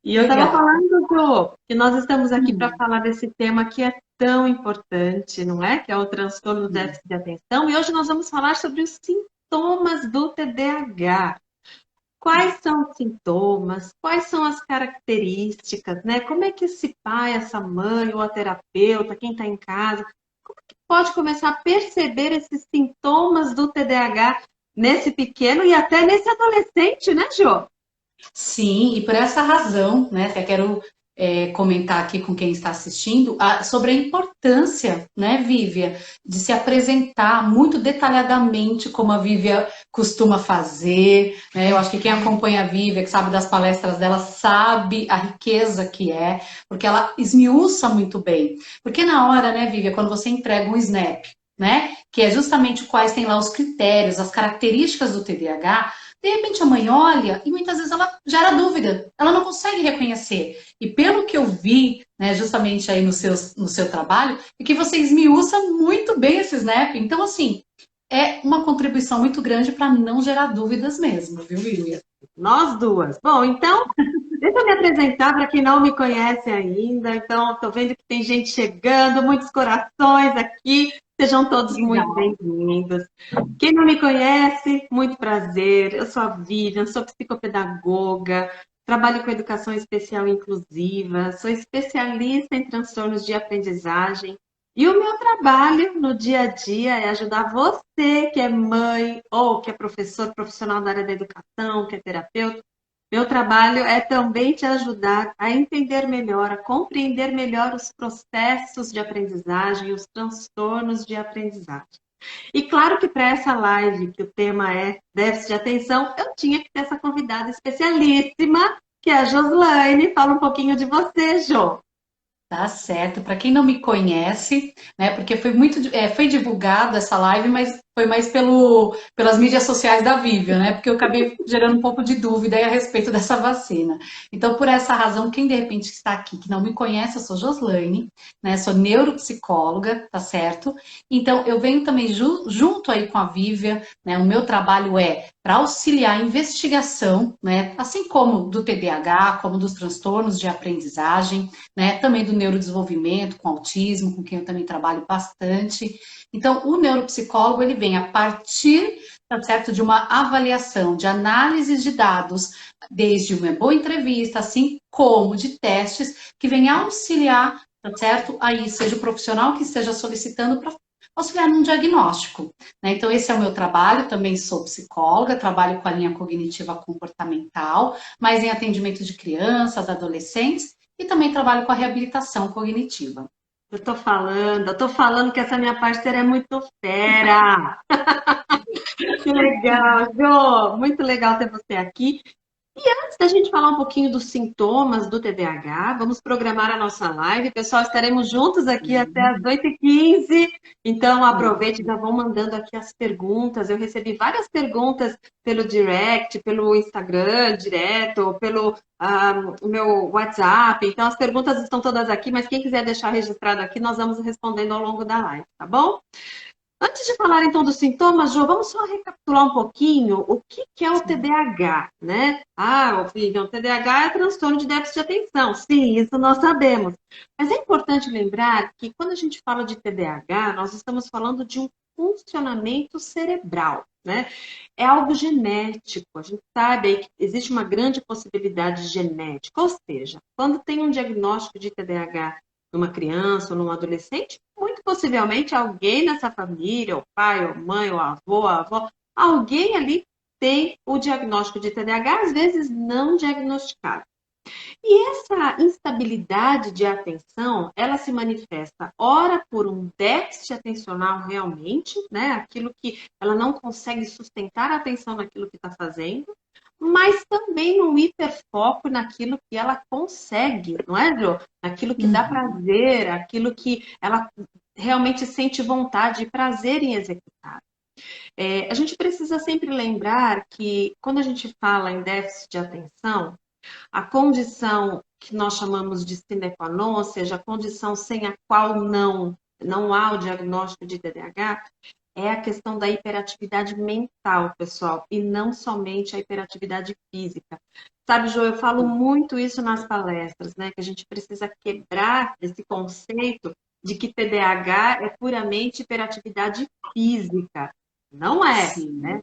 E eu estava Diga. falando, Jô, que nós estamos aqui para Hum, falar desse tema que é tão importante, não é? Que é o transtorno do hum. déficit de atenção. E hoje nós vamos falar sobre os sintomas do TDAH. Quais são os sintomas? Quais são as características, né? Como é que esse pai, essa mãe, ou a terapeuta, quem está em casa, pode começar a perceber esses sintomas do TDAH nesse pequeno e até nesse adolescente, né, Jô? Sim, e por essa razão, né, até quero comentar aqui com quem está assistindo sobre a importância, né, Vívia, de se apresentar muito detalhadamente como a Vívia costuma fazer, né? Eu acho que quem acompanha a Vívia, que sabe das palestras dela, sabe a riqueza que é, porque ela esmiuça muito bem. Porque na hora, né, Vívia, quando você entrega um Snap, né, que é justamente quais tem lá os critérios, as características do TDAH, de repente a mãe olha e muitas vezes ela gera dúvida, ela não consegue reconhecer. E pelo que eu vi, né, justamente aí no seu trabalho, é que você esmiuça muito bem esse Snap. Então, assim, é uma contribuição muito grande para não gerar dúvidas mesmo, viu, William? Nós duas. Bom, então, deixa eu me apresentar para quem não me conhece ainda. Então, estou vendo que tem gente chegando, muitos corações aqui. Sejam todos muito Legal. bem-vindos. Quem não me conhece, muito prazer. Eu sou a Vivian, sou psicopedagoga, trabalho com educação especial inclusiva, sou especialista em transtornos de aprendizagem. E o meu trabalho no dia a dia é ajudar você que é mãe ou que é professor, profissional da área da educação, que é terapeuta. Meu trabalho é também te ajudar a entender melhor, a compreender melhor os processos de aprendizagem, os transtornos de aprendizagem. E claro que para essa live, que o tema é déficit de atenção, eu tinha que ter essa convidada especialíssima, que é a Joslaine. Fala um pouquinho de você, Jo. Tá certo. Para quem não me conhece, né, porque foi muito, foi divulgada essa live, mas foi mais pelas mídias sociais da Vivian, né? Porque eu acabei gerando um pouco de dúvida aí a respeito dessa vacina. Então, por essa razão, quem de repente está aqui que não me conhece, eu sou Joslaine, né? Sou neuropsicóloga, tá certo? Então, eu venho também junto aí com a Vivian, né? O meu trabalho é para auxiliar a investigação, né? Assim como do TDAH, como dos transtornos de aprendizagem, né? Também do neurodesenvolvimento, com autismo, com quem eu também trabalho bastante. Então, o neuropsicólogo, ele vem a partir, tá certo, de uma avaliação, de análise de dados, desde uma boa entrevista, assim como de testes, que vem auxiliar, tá certo, aí seja o profissional que esteja solicitando para auxiliar num diagnóstico, né? Então, esse é o meu trabalho, também sou psicóloga, trabalho com a linha cognitiva comportamental, mas em atendimento de crianças, adolescentes, e também trabalho com a reabilitação cognitiva. Eu tô falando que essa minha parceira é muito fera. Que legal, Jo. Muito legal ter você aqui. Antes da gente falar um pouquinho dos sintomas do TDAH, vamos programar a nossa live. Pessoal, estaremos juntos aqui até às Sim, 8h15. Então, aproveite e isso. já vão mandando aqui as perguntas. Eu recebi várias perguntas pelo direct, pelo Instagram direto, pelo meu WhatsApp. Então, as perguntas estão todas aqui, mas quem quiser deixar registrado aqui, nós vamos respondendo ao longo da live, tá bom? Antes de falar então dos sintomas, Jo, vamos só recapitular um pouquinho o que que é o TDAH, né? Ah, Vivian, o TDAH é transtorno de déficit de atenção. Sim, isso nós sabemos. Mas é importante lembrar que quando a gente fala de TDAH, nós estamos falando de um funcionamento cerebral, né? É algo genético. A gente sabe aí que existe uma grande possibilidade genética, ou seja, quando tem um diagnóstico de TDAH numa criança ou num adolescente, muito possivelmente alguém nessa família, o pai, ou mãe, ou avô, a avó, alguém ali tem o diagnóstico de TDAH, às vezes não diagnosticado. E essa instabilidade de atenção, ela se manifesta, ora por um déficit atencional realmente, né? Aquilo que ela não consegue sustentar a atenção naquilo que está fazendo, mas também no hiperfoco naquilo que ela consegue, não é, Jo? Naquilo que dá Uhum. prazer, aquilo que ela realmente sente vontade e prazer em executar. A gente precisa sempre lembrar que quando a gente fala em déficit de atenção, a condição que nós chamamos de sine qua non, ou seja, a condição sem a qual não há o diagnóstico de TDAH, é a questão da hiperatividade mental, pessoal, e não somente a hiperatividade física. Sabe, Jo, eu falo muito isso nas palestras, né? Que a gente precisa quebrar esse conceito de que TDAH é puramente hiperatividade física. Não é, Sim. né?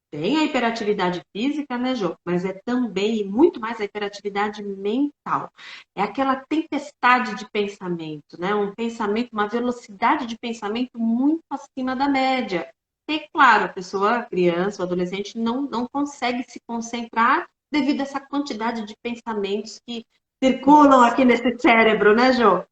Tem a hiperatividade física, né, Jô? Mas é também, e muito mais, a hiperatividade mental. É aquela tempestade de pensamento, né? Um pensamento, uma velocidade de pensamento muito acima da média. E, claro, a pessoa, a criança, o adolescente, não consegue se concentrar devido a essa quantidade de pensamentos que circulam aqui nesse cérebro, né, Jô?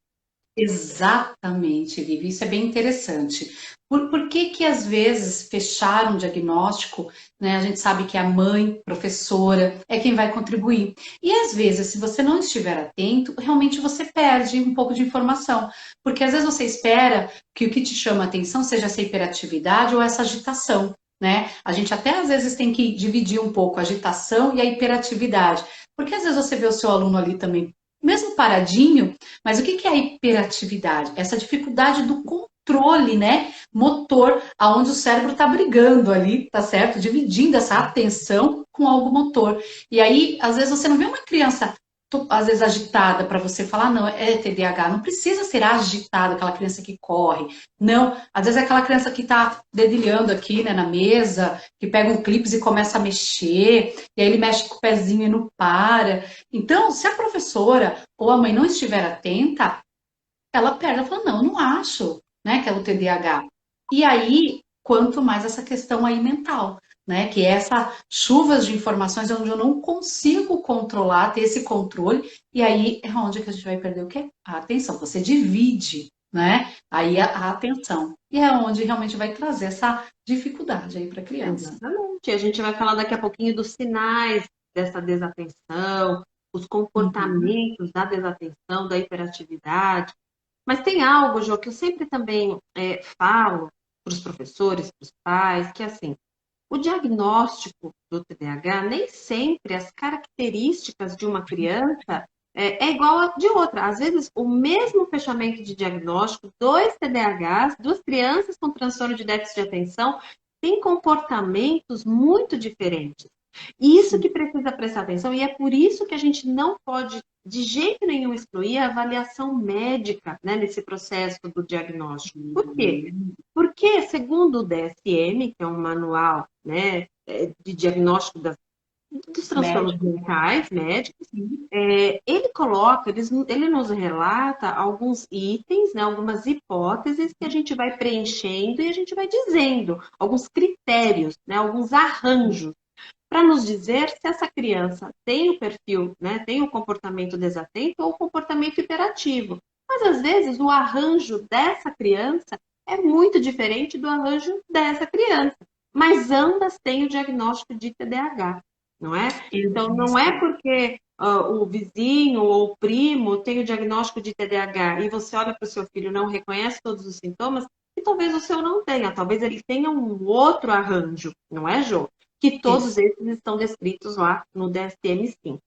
Exatamente, Vivi, isso é bem interessante. Por que que às vezes fechar um diagnóstico, né? A gente sabe que a mãe, professora, é quem vai contribuir. E às vezes, se você não estiver atento, realmente você perde um pouco de informação. Porque às vezes você espera que o que te chama a atenção seja essa hiperatividade ou essa agitação, né? A gente até às vezes tem que dividir um pouco a agitação e a hiperatividade. Porque às vezes você vê o seu aluno ali também, mesmo paradinho, mas o que que é a hiperatividade? Essa dificuldade do controle, né, motor, aonde o cérebro está brigando ali, tá certo? Dividindo essa atenção com algo motor. E aí, às vezes, você não vê uma criança, às vezes, agitada para você falar, não, é TDAH. Não precisa ser agitada, aquela criança que corre. Não, às vezes é aquela criança que está dedilhando aqui, né, na mesa, que pega um clipe e começa a mexer, e aí ele mexe com o pezinho e não para. Então, se a professora ou a mãe não estiver atenta, ela perde, ela fala, não, eu não acho, né, que é o TDAH. E aí, quanto mais essa questão aí mental, né, que é essa chuvas de informações onde eu não consigo controlar, ter esse controle, e aí é onde que a gente vai perder o quê? A atenção, você divide, né, aí a atenção. E é onde realmente vai trazer essa dificuldade aí para a criança. Exatamente. A gente vai falar daqui a pouquinho dos sinais dessa desatenção, os Uhum. comportamentos da desatenção, da hiperatividade. Mas tem algo, Jô, que eu sempre também falo para os professores, para os pais, que assim, o diagnóstico do TDAH, nem sempre as características de uma criança é igual a de outra. Às vezes, o mesmo fechamento de diagnóstico, dois TDAHs, duas crianças com transtorno de déficit de atenção, têm comportamentos muito diferentes. E isso que precisa prestar atenção, e é por isso que a gente não pode, de jeito nenhum, excluir a avaliação médica, né, nesse processo do diagnóstico. Por quê? Uhum. Porque, segundo o DSM, que é um manual, né, de diagnóstico dos transtornos Médico. mentais médicos, Sim. ele coloca, ele nos relata alguns itens, né, algumas hipóteses que a gente vai preenchendo e a gente vai dizendo, alguns critérios, né, alguns arranjos para nos dizer se essa criança tem o perfil, né, tem o comportamento desatento ou o comportamento hiperativo. Mas às vezes o arranjo dessa criança é muito diferente do arranjo dessa criança. Mas ambas têm o diagnóstico de TDAH, não é? Então não é porque o vizinho ou o primo tem o diagnóstico de TDAH e você olha para o seu filho e não reconhece todos os sintomas, e talvez o seu não tenha, talvez ele tenha um outro arranjo, não é, Jô? Que todos Isso. esses estão descritos lá no DSM-5.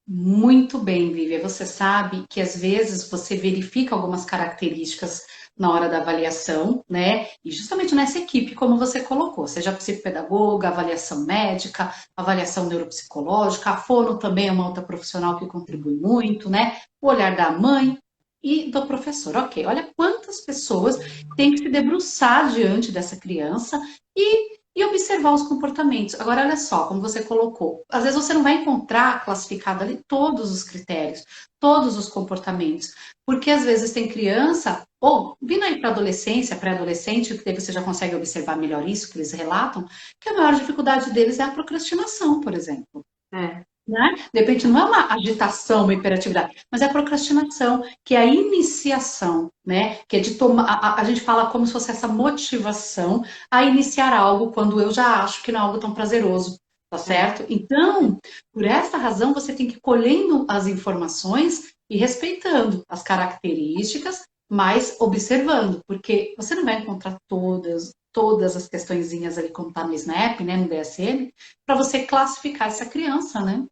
Muito bem, Lívia. Você sabe que às vezes você verifica algumas características na hora da avaliação, né? E justamente nessa equipe, como você colocou, seja psicopedagoga, avaliação médica, avaliação neuropsicológica, a fono também é uma outra profissional que contribui muito, né? O olhar da mãe e do professor. Ok, olha quantas pessoas têm que se debruçar diante dessa criança e observar os comportamentos. Agora, olha só, como você colocou, às vezes você não vai encontrar classificado ali todos os critérios, todos os comportamentos, porque às vezes tem criança, ou vindo aí para adolescência, pré-adolescente, que daí você já consegue observar melhor isso que eles relatam, que a maior dificuldade deles é a procrastinação, por exemplo. É, Né? De repente não é uma agitação, uma hiperatividade, mas é a procrastinação, que é a iniciação, né? Que é de tomar, a gente fala como se fosse essa motivação a iniciar algo quando eu já acho que não é algo tão prazeroso, tá é. certo? Então, por essa razão, você tem que ir colhendo as informações e respeitando as características, mas observando, porque você não vai encontrar todas as questõezinhas ali como está no SNAP, né, no DSM, para você classificar essa criança, né?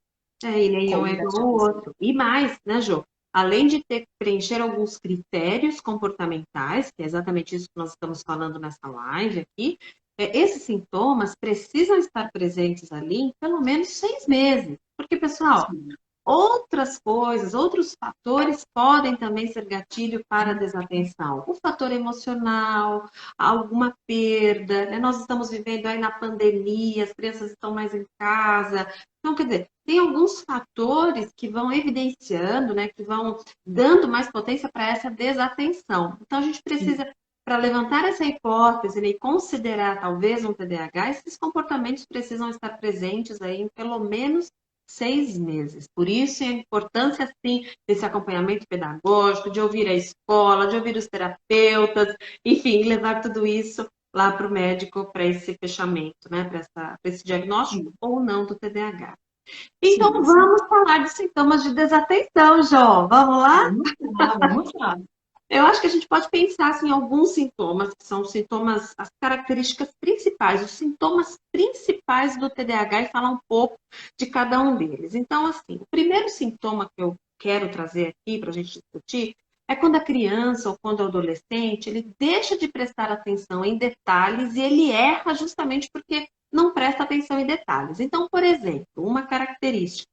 Ele aí um Como é igual ao déficit. outro. E mais, né, Jô? além de ter que preencher alguns critérios comportamentais, que é exatamente isso que nós estamos falando nessa live aqui, esses sintomas precisam estar presentes ali em pelo menos 6 meses. Porque, pessoal, Sim. outras coisas, outros fatores podem também ser gatilho para a desatenção. O fator emocional, alguma perda, né? Nós estamos vivendo aí na pandemia, as crianças estão mais em casa. Então, quer dizer, tem alguns fatores que vão evidenciando, né, que vão dando mais potência para essa desatenção. Então, a gente precisa, para levantar essa hipótese, né, e considerar talvez um TDAH, esses comportamentos precisam estar presentes aí em pelo menos 6 meses. Por isso, a importância, sim, desse acompanhamento pedagógico, de ouvir a escola, de ouvir os terapeutas, enfim, levar tudo isso lá para o médico para esse fechamento, né, para esse diagnóstico Sim, ou não do TDAH. Então, sim, sim. vamos falar de sintomas de desatenção, Jó. Vamos lá? Vamos lá, vamos lá. Eu acho que a gente pode pensar assim, em alguns sintomas, que são sintomas, as características principais, os sintomas principais do TDAH e falar um pouco de cada um deles. Então, assim, o primeiro sintoma que eu quero trazer aqui para a gente discutir é quando a criança ou quando o adolescente ele deixa de prestar atenção em detalhes e ele erra justamente porque não presta atenção em detalhes. Então, por exemplo, uma característica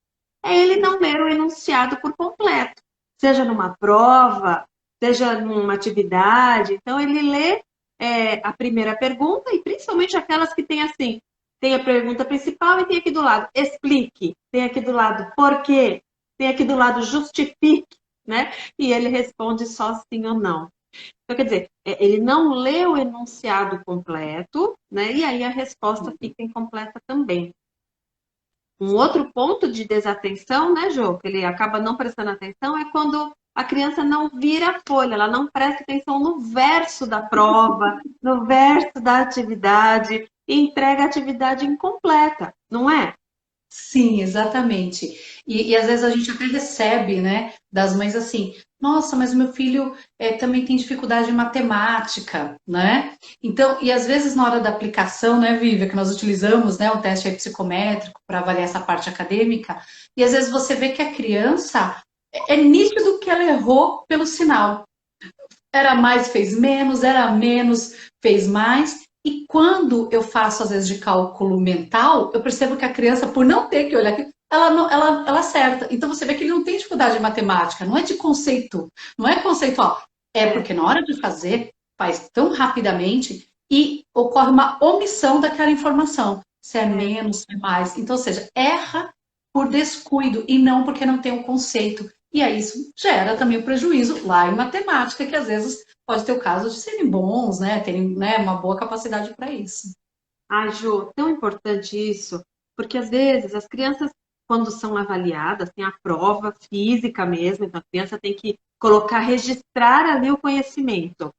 é ele não ler o enunciado por completo, seja numa prova, seja numa atividade. Então, ele lê a primeira pergunta e principalmente aquelas que tem assim, tem a pergunta principal e tem aqui do lado, explique, tem aqui do lado, por quê, tem aqui do lado, justifique, né? E ele responde só sim ou não. Então, quer dizer, ele não lê o enunciado completo, né? E aí a resposta fica incompleta também. Um outro ponto de desatenção, né, Jô, que ele acaba não prestando atenção, é quando a criança não vira a folha, ela não presta atenção no verso da prova, no verso da atividade, e entrega a atividade incompleta, não é? Sim, exatamente. E às vezes a gente até recebe, né, das mães assim, nossa, mas o meu filho também tem dificuldade em matemática, né? Então, e às vezes na hora da aplicação, né, Vivian, que nós utilizamos, né, o teste aí psicométrico para avaliar essa parte acadêmica, e às vezes você vê que a criança é nítido que ela errou pelo sinal. Era mais, fez menos, era menos, fez mais. E quando eu faço, às vezes, de cálculo mental, eu percebo que a criança, por não ter que olhar aqui, ela, não, ela acerta. Então você vê que ele não tem dificuldade de matemática, não é de conceito, não é conceitual. É É. porque na hora de fazer, faz tão rapidamente e ocorre uma omissão daquela informação. Se é menos, se é mais. Então, ou seja, erra por descuido e não porque não tem o conceito. E aí isso gera também o prejuízo lá em matemática, que às vezes pode ter o caso de serem bons, né? Terem, né, uma boa capacidade para isso. Ai, Jô, tão importante isso, porque às vezes as crianças, quando são avaliadas, tem a prova física mesmo, então a criança tem que colocar, registrar ali o conhecimento.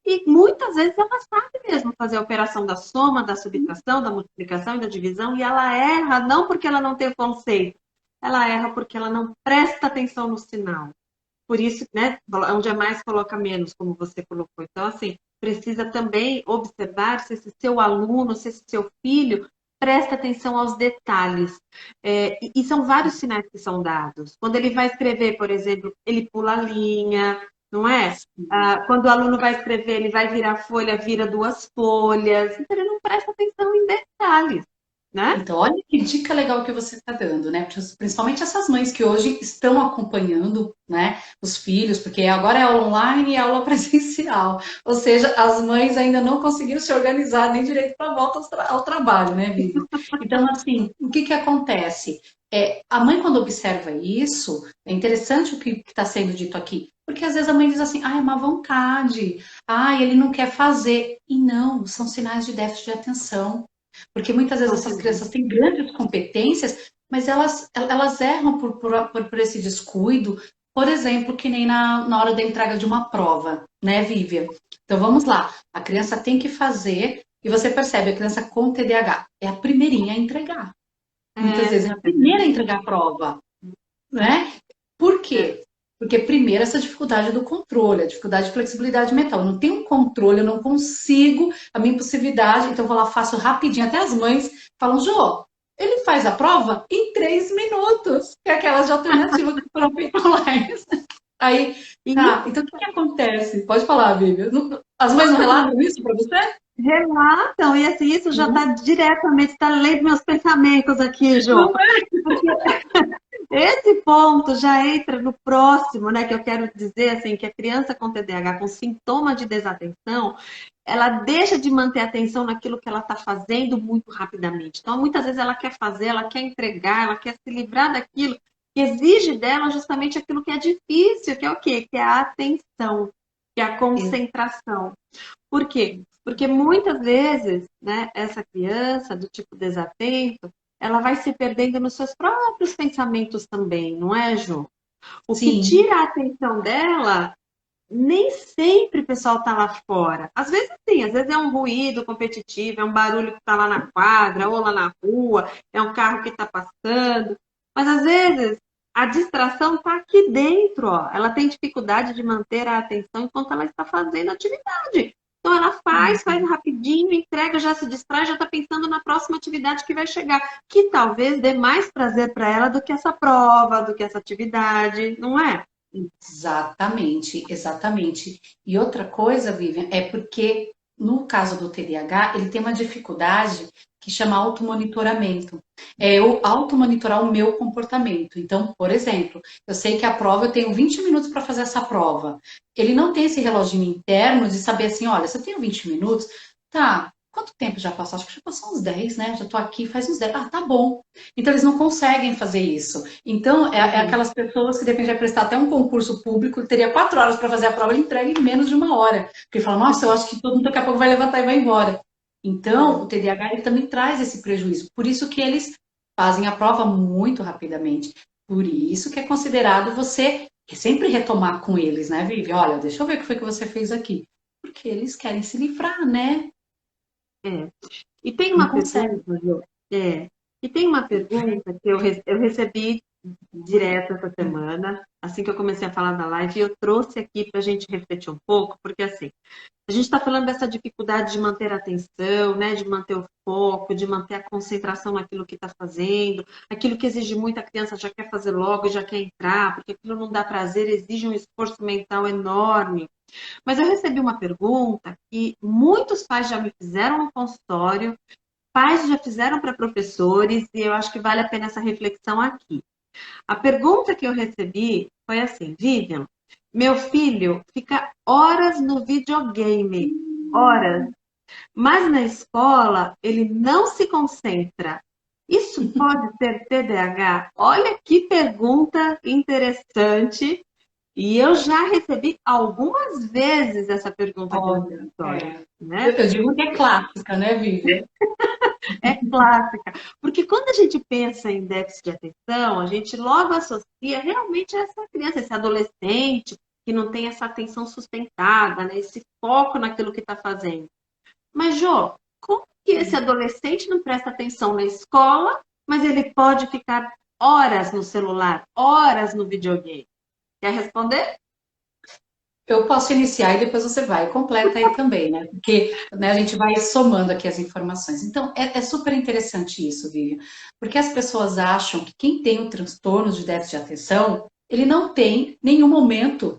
E muitas vezes ela sabe mesmo fazer a operação da soma, da subtração, da multiplicação e da divisão, e ela erra não porque ela não tem o conceito, ela erra porque ela não presta atenção no sinal. Por isso, né, onde é mais, coloca menos, como você colocou. Então, assim, precisa também observar se esse seu aluno, se esse seu filho presta atenção aos detalhes. E são vários sinais que são dados. Quando ele vai escrever, por exemplo, ele pula a linha, não é? Quando o aluno vai escrever, ele vai virar folha, vira duas folhas. Então, ele não presta atenção em detalhes, né? Então, olha que dica legal que você está dando, né? Principalmente essas mães que hoje estão acompanhando, né, os filhos, porque agora é aula online e aula presencial. Ou seja, as mães ainda não conseguiram se organizar nem direito para a volta ao trabalho, né, Vivi? Então, assim, o que que acontece? A mãe, quando observa isso, é interessante o que está sendo dito aqui, porque às vezes a mãe diz assim, ah, é má vontade, ah, ele não quer fazer. E não, são sinais de déficit de atenção. Porque muitas vezes Então, essas crianças têm grandes competências, mas elas erram por esse descuido, por exemplo, que nem na hora da entrega de uma prova, né, Vivian? Então vamos lá, a criança tem que fazer, e você percebe, a criança com TDAH é a primeirinha a entregar. Muitas vezes é a primeira a entregar a prova, né? Por quê? Porque, primeiro, essa dificuldade do controle, a dificuldade de flexibilidade mental. Eu não tenho um controle, eu não consigo, a minha impulsividade, então eu vou lá, faço rapidinho. Até as mães falam, Jô, ele faz a prova em 3 minutos, que é aquelas de alternativa que foram feitas online. Aí, E tá, então o que que acontece? Pode falar, Vivian. As mães não relatam isso pra você? relatam, e assim, isso já está Uhum. diretamente, está lendo meus pensamentos aqui, Não Jô. é? Porque esse ponto já entra no próximo, né? Que eu quero dizer assim, que a criança com TDAH, com sintoma de desatenção, ela deixa de manter a atenção naquilo que ela está fazendo muito rapidamente. Então, muitas vezes ela quer fazer, ela quer entregar, ela quer se livrar daquilo que exige dela justamente aquilo que é difícil, que é o quê? Que é a atenção, que é a concentração. Por quê? Porque muitas vezes, né, essa criança do tipo desatento, ela vai se perdendo nos seus próprios pensamentos também, não é, Ju? O que Sim. tira a atenção dela, nem sempre o pessoal está lá fora. Às vezes sim, às vezes é um ruído competitivo, é um barulho que está lá na quadra ou lá na rua, é um carro que está passando. Mas às vezes a distração está aqui dentro, ó. Ela tem dificuldade de manter a atenção enquanto ela está fazendo a atividade. Então ela faz rapidinho, entrega, já se distrai, já está pensando na próxima atividade que vai chegar, que talvez dê mais prazer para ela do que essa prova, do que essa atividade, não é? Exatamente, exatamente. E outra coisa, Vivian, é porque no caso do TDAH, ele tem uma dificuldade que chama automonitoramento. É eu automonitorar o meu comportamento. Então, por exemplo, eu sei que a prova eu tenho 20 minutos para fazer essa prova. Ele não tem esse reloginho interno de saber assim, olha, se eu tenho 20 minutos, tá, quanto tempo já passou? Acho que já passou uns 10, né? Já tô aqui faz uns 10. Ah, tá bom. Então, eles não conseguem fazer isso. Então, é Uhum. aquelas pessoas que, de repente, vai prestar até um concurso público, teria 4 horas para fazer a prova, ele entrega em menos de 1 hora. Porque fala, nossa, eu acho que todo mundo daqui a pouco vai levantar e vai embora. Então, o TDAH ele também traz esse prejuízo. Por isso que eles fazem a prova muito rapidamente. Por isso que é considerado você sempre retomar com eles, né, Vivi? Olha, deixa eu ver o que foi que você fez aqui. Porque eles querem se livrar, né? É. E tem Não uma conseguem. pergunta, Jô, e tem uma pergunta que eu recebi direto essa semana, assim que eu comecei a falar da live, e eu trouxe aqui para a gente refletir um pouco, porque assim, a gente está falando dessa dificuldade de manter a atenção, né, de manter o foco, de manter a concentração naquilo que está fazendo, aquilo que exige muito, a criança já quer fazer logo, já quer entrar, porque aquilo não dá prazer, exige um esforço mental enorme. Mas eu recebi uma pergunta que muitos pais já me fizeram no consultório, pais já fizeram para professores, e eu acho que vale a pena essa reflexão aqui. A pergunta que eu recebi foi assim: Vivian, meu filho fica horas no videogame, horas, mas na escola ele não se concentra. Isso pode ser TDAH? Olha que pergunta interessante. E eu já recebi algumas vezes essa pergunta aqui no Olha, consultório, eu, né? eu digo que é clássica, né, Vivi? É clássica. Porque quando a gente pensa em déficit de atenção, a gente logo associa realmente a essa criança, esse adolescente que não tem essa atenção sustentada, né? Esse foco naquilo que está fazendo. Mas, Jô, como que esse adolescente não presta atenção na escola, mas ele pode ficar horas no celular, horas no videogame? Quer responder? Eu posso iniciar e depois você vai, completa aí também, né? Porque né, a gente vai somando aqui as informações. Então, é super interessante isso, Vivian, porque as pessoas acham que quem tem o transtorno de déficit de atenção, ele não tem nenhum momento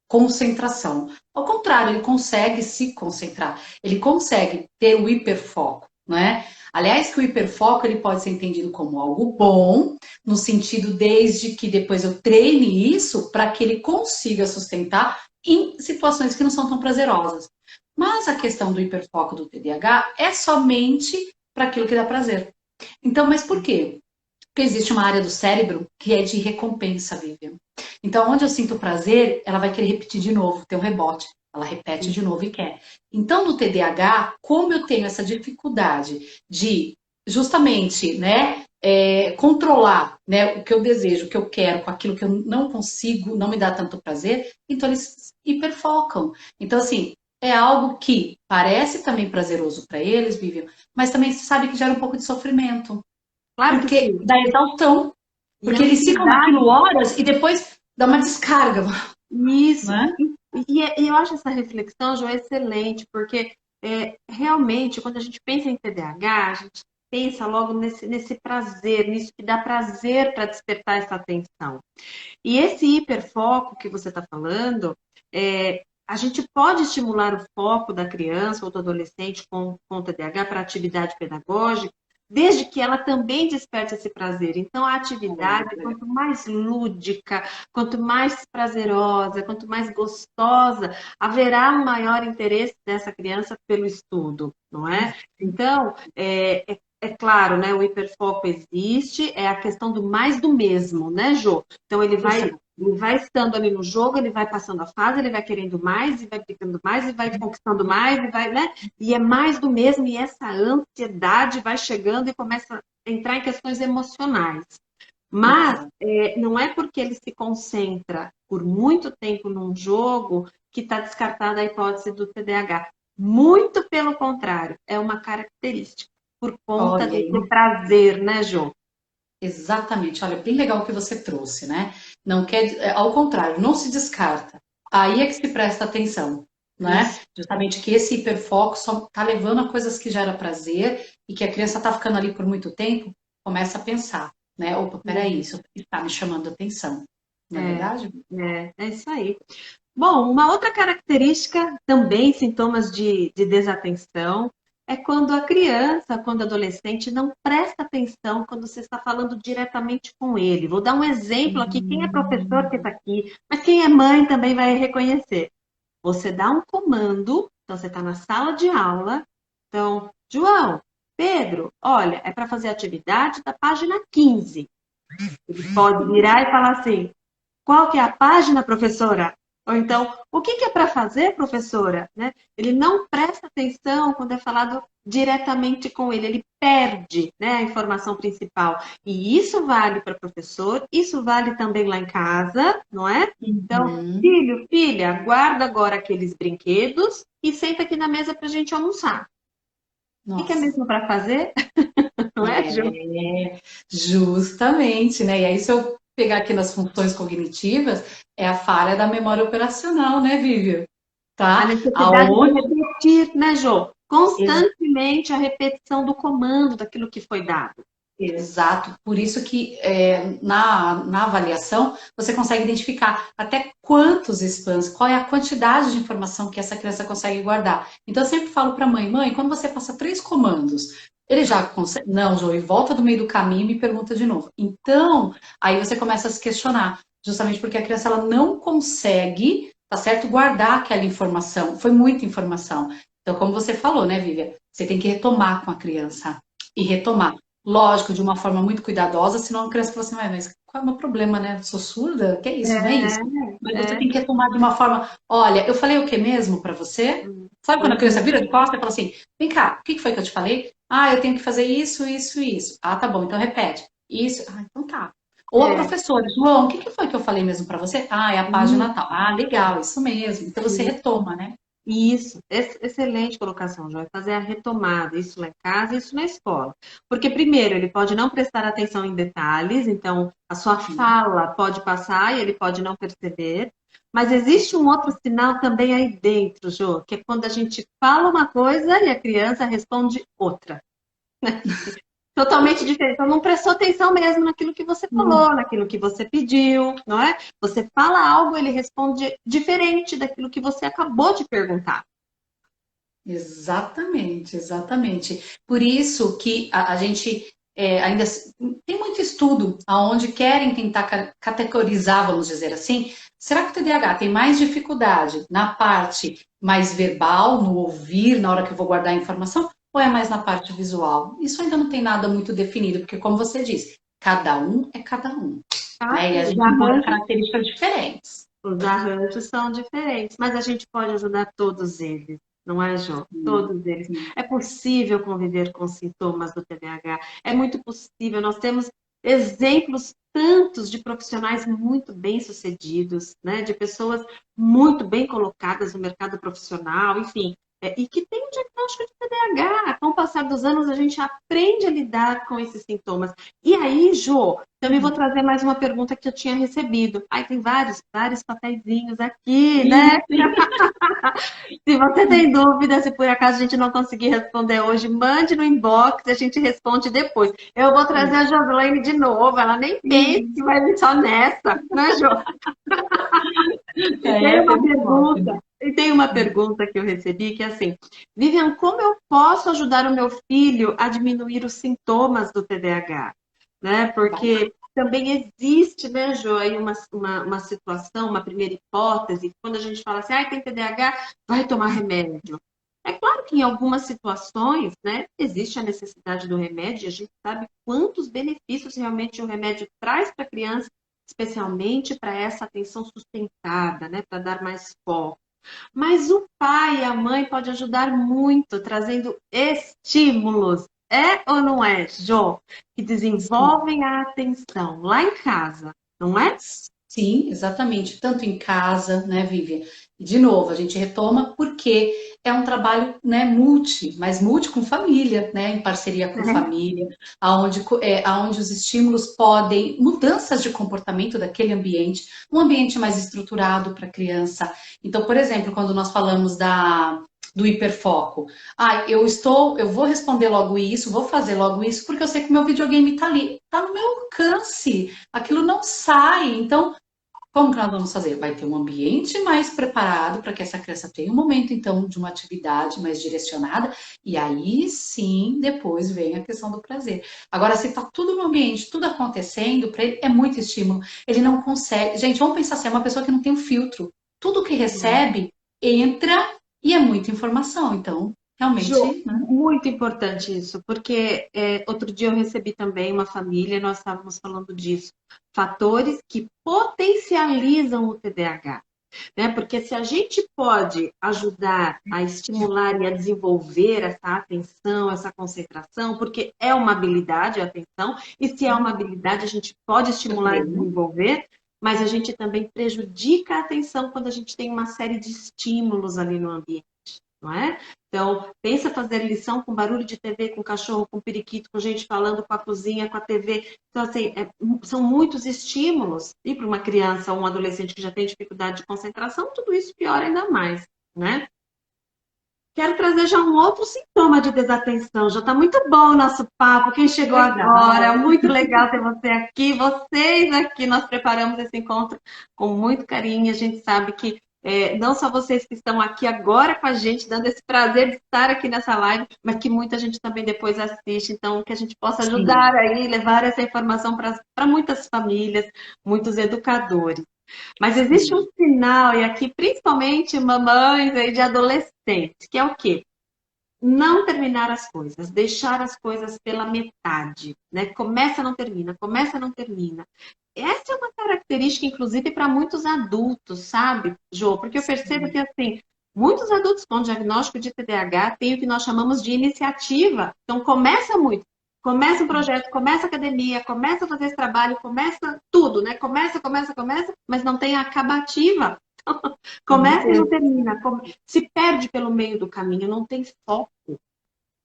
concentração. Ao contrário, ele consegue se concentrar, ele consegue ter o hiperfoco, né? Aliás, que o hiperfoco ele pode ser entendido como algo bom, no sentido desde que depois eu treine isso para que ele consiga sustentar em situações que não são tão prazerosas. Mas a questão do hiperfoco do TDAH é somente para aquilo que dá prazer. Então, mas por quê? Porque existe uma área do cérebro que é de recompensa, Vivian. Então, onde eu sinto prazer, ela vai querer repetir de novo, ter um rebote. Ela repete de novo e quer. Então, no TDAH, como eu tenho essa dificuldade de justamente, né, controlar, né, o que eu desejo, o que eu quero, com aquilo que eu não consigo, não me dá tanto prazer, então eles hiperfocam. Então, assim, é algo que parece também prazeroso para eles, Vivian, mas também se sabe que gera um pouco de sofrimento. Claro que Porque sim. da exaustão. E Porque eles ficam ansiedade. naquilo horas e depois dá uma descarga, Isso. né? E eu acho essa reflexão, Jo, excelente, porque realmente, quando a gente pensa em TDAH, a gente pensa logo nesse prazer, nisso que dá prazer para despertar essa atenção. E esse hiperfoco que você está falando, a gente pode estimular o foco da criança ou do adolescente com TDAH para atividade pedagógica, desde que ela também desperte esse prazer. Então, a atividade, quanto mais lúdica, quanto mais prazerosa, quanto mais gostosa, haverá um maior interesse dessa criança pelo estudo, não é? Então, é claro, né? O hiperfoco existe, é a questão do mais do mesmo, né, Jô? Então, ele vai estando ali no jogo, ele vai passando a fase, ele vai querendo mais, e vai ficando mais, e vai conquistando mais, e vai, né? E é mais do mesmo, e essa ansiedade vai chegando e começa a entrar em questões emocionais. Mas não é porque ele se concentra por muito tempo num jogo que está descartada a hipótese do TDAH. Muito pelo contrário, é uma característica, por conta Olha, desse prazer, né, Jô? exatamente. Olha, bem legal o que você trouxe, né? Não quer, ao contrário, não se descarta. Aí é que se presta atenção, né? Isso. Justamente que esse hiperfoco só está levando a coisas que gera prazer e que a criança está ficando ali por muito tempo, começa a pensar, né? Opa, peraí, isso está me chamando a atenção. Não é É, verdade? é isso aí. Bom, uma outra característica, também sintomas de desatenção, é quando a criança, quando o adolescente não presta atenção quando você está falando diretamente com ele. Vou dar um exemplo aqui, quem é professor que está aqui, mas quem é mãe também vai reconhecer. Você dá um comando, então você está na sala de aula, então, João, Pedro, olha, é para fazer a atividade da página 15. Ele pode virar e falar assim, qual que é a página, professora? Ou então, o que é para fazer, professora? Né? Ele não presta atenção quando é falado diretamente com ele, ele perde, né, a informação principal. E isso vale para professor, isso vale também lá em casa, não é? Então, Uhum. filho, filha, guarda agora aqueles brinquedos e senta aqui na mesa para a gente almoçar. O que é Nossa. mesmo para fazer? Não é, Ju? É, justamente, né? E aí, se eu pegar aqui nas funções cognitivas, é a falha da memória operacional, né, Vivian? A Tá? necessidade de Aonde repetir, né, Jô? Constantemente a repetição do comando daquilo que foi dado. Exato, por isso que na avaliação você consegue identificar até quantos spams, qual é a quantidade de informação que essa criança consegue guardar. Então eu sempre falo para a mãe, mãe, quando você passa 3 comandos, ele já consegue. Não, Joey, volta do meio do caminho e me pergunta de novo. Então, aí você começa a se questionar, justamente porque a criança ela não consegue, tá certo, guardar aquela informação. Foi muita informação. Então, como você falou, né, Vivian? Você tem que retomar com a criança e retomar. Lógico, de uma forma muito cuidadosa, senão a criança fala assim, mas qual é o meu problema, né? Sou surda? Que é isso? Não é isso. Mas você É. tem que retomar de uma forma, olha, eu falei o que mesmo para você? Sabe quando a criança Uhum. vira de costas e fala assim, vem cá, o que foi que eu te falei? Ah, eu tenho que fazer isso, isso e isso. Ah, tá bom, então repete. Isso, ah, então tá. Ou a É. professora, João, o que foi que eu falei mesmo para você? Ah, é a página tal. Ah, legal, isso mesmo. Então você retoma, né? Isso, excelente colocação, Joia. Fazer a retomada, isso lá em casa, isso na escola. Porque, primeiro, ele pode não prestar atenção em detalhes, então a sua fala pode passar e ele pode não perceber. Mas existe um outro sinal também aí dentro, Jô, que é quando a gente fala uma coisa e a criança responde outra. Totalmente diferente. Então, não prestou atenção mesmo naquilo que você falou, naquilo que você pediu, não é? Você fala algo, ele responde diferente daquilo que você acabou de perguntar. Exatamente, exatamente. Por isso que a gente ainda tem muito estudo aonde querem tentar categorizar, vamos dizer assim. Será que o TDAH tem mais dificuldade na parte mais verbal, no ouvir, na hora que eu vou guardar a informação, ou é mais na parte visual? Isso ainda não tem nada muito definido, porque como você disse, cada um é cada um, Tá? né? E a Os gente encontra arranjos, características diferentes. os arranjos são diferentes, mas a gente pode ajudar todos eles, não é, João? Sim, Todos eles. sim. É possível conviver com sintomas do TDAH, é muito possível. Nós temos exemplos tantos de profissionais muito bem-sucedidos, né? De pessoas muito bem colocadas no mercado profissional, enfim. e que tem um diagnóstico de TDAH. Com o passar dos anos, a gente aprende a lidar com esses sintomas. E aí, Jô, também vou trazer mais uma pergunta que eu tinha recebido. Ai, tem vários papeizinhos aqui, né? Sim, Se você tem dúvida, se por acaso a gente não conseguir responder hoje, mande no inbox e a gente responde depois. Eu vou trazer a Joslaine de novo, ela nem pensa sim. que vai vir só nessa, né, Jo? E tem É, uma sempre bom. pergunta, e tem uma pergunta que eu recebi que é assim, Vivian, como eu posso ajudar o meu filho a diminuir os sintomas do TDAH? Né? Porque também existe, né, Jo, aí uma situação, uma primeira hipótese, quando a gente fala assim, ah, tem TDAH, vai tomar remédio. É claro que em algumas situações, né, existe a necessidade do remédio, e a gente sabe quantos benefícios realmente o remédio traz para a criança, especialmente para essa atenção sustentada, né, para dar mais foco. Mas o pai e a mãe pode ajudar muito, trazendo estímulos. É ou não é, Jô? Que desenvolvem a atenção lá em casa, não é? Sim, exatamente. Tanto em casa, né, Vivian? E de novo, a gente retoma porque é um trabalho, né, mas multi com família, né, em parceria com família, aonde os estímulos podem, mudanças de comportamento daquele ambiente, um ambiente mais estruturado para a criança. Então, por exemplo, quando nós falamos do hiperfoco, eu vou responder logo isso, vou fazer logo isso, porque eu sei que o meu videogame está ali, está no meu alcance, aquilo não sai. Então, como que nós vamos fazer? Vai ter um ambiente mais preparado para que essa criança tenha um momento, então, de uma atividade mais direcionada, e aí sim, depois vem a questão do prazer. Agora, se está tudo no ambiente, tudo acontecendo, para ele é muito estímulo, ele não consegue. Gente, vamos pensar assim, é uma pessoa que não tem um filtro. Tudo que recebe entra e é muita informação. Então, Jô, realmente, né? muito importante isso, porque outro dia eu recebi também uma família, nós estávamos falando disso, fatores que potencializam o TDAH. Né? Porque se a gente pode ajudar a estimular e a desenvolver essa atenção, essa concentração, porque é uma habilidade a atenção, e se é uma habilidade, a gente pode estimular e desenvolver, mas a gente também prejudica a atenção quando a gente tem uma série de estímulos ali no ambiente. Não é? Então, pensa fazer lição com barulho de TV, com cachorro, com periquito, com gente falando com a cozinha, com a TV. Então, assim, são muitos estímulos. E para uma criança ou um adolescente que já tem dificuldade de concentração, tudo isso piora ainda mais, né? Quero trazer já um outro sintoma de desatenção. Já está muito bom o nosso papo. Quem chegou agora, Legal. muito legal ter você aqui. Vocês aqui, nós preparamos esse encontro com muito carinho. A gente sabe que não só vocês que estão aqui agora com a gente, dando esse prazer de estar aqui nessa live, mas que muita gente também depois assiste. Então, que a gente possa Sim. ajudar aí, levar essa informação para muitas famílias, muitos educadores. Mas existe um Sim. sinal, e aqui principalmente mamães aí de adolescentes, que é o quê? Não terminar as coisas, deixar as coisas pela metade, né? Começa, não termina, começa, não termina. Essa é uma característica, inclusive, para muitos adultos, sabe, Jô? Porque eu percebo que, assim, muitos adultos com diagnóstico de TDAH têm o que nós chamamos de iniciativa. Então, começa muito. Começa um projeto, começa a academia, começa a fazer esse trabalho, começa tudo, né? Começa, mas não tem a acabativa. Começa e não termina. Se perde pelo meio do caminho, não tem foco.